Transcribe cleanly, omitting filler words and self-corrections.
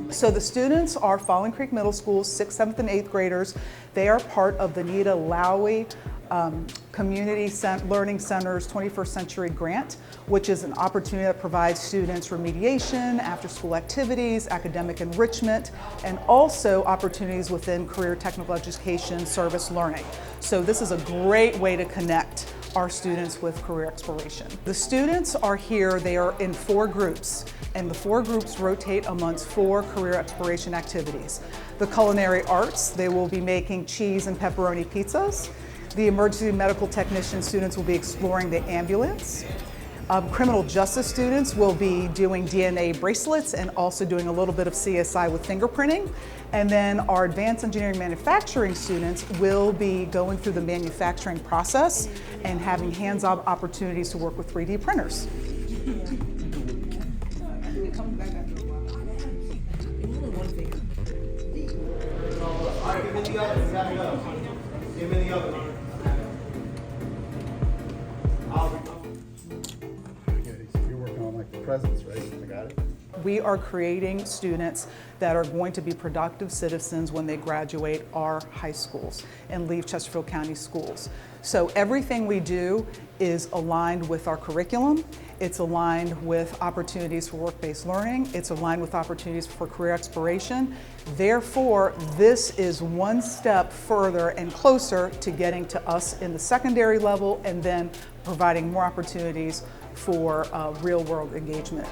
So the students are Falling Creek Middle School, 6th, 7th, and 8th graders. They are part of the Nita Lowey Community Learning Center's 21st Century Grant, which is an opportunity that provides students remediation, after-school activities, academic enrichment, and also opportunities within career technical education service learning. So this is a great way to connect our students with career exploration. The students are here, they are in 4 groups, and the 4 groups rotate amongst 4 career exploration activities. The culinary arts, they will be making cheese and pepperoni pizzas. The emergency medical technician students will be exploring the ambulance. Criminal justice students will be doing DNA bracelets and also doing a little bit of CSI with fingerprinting. And then our advanced engineering manufacturing students will be going through the manufacturing process and having hands-on opportunities to work with 3D printers. Give me the other. You're working on like the presents, right? I got it. We are creating students that are going to be productive citizens when they graduate our high schools and leave Chesterfield County schools. So everything we do is aligned with our curriculum. It's aligned with opportunities for work-based learning. It's aligned with opportunities for career exploration. Therefore, this is one step further and closer to getting to us in the secondary level and then providing more opportunities for real-world engagement.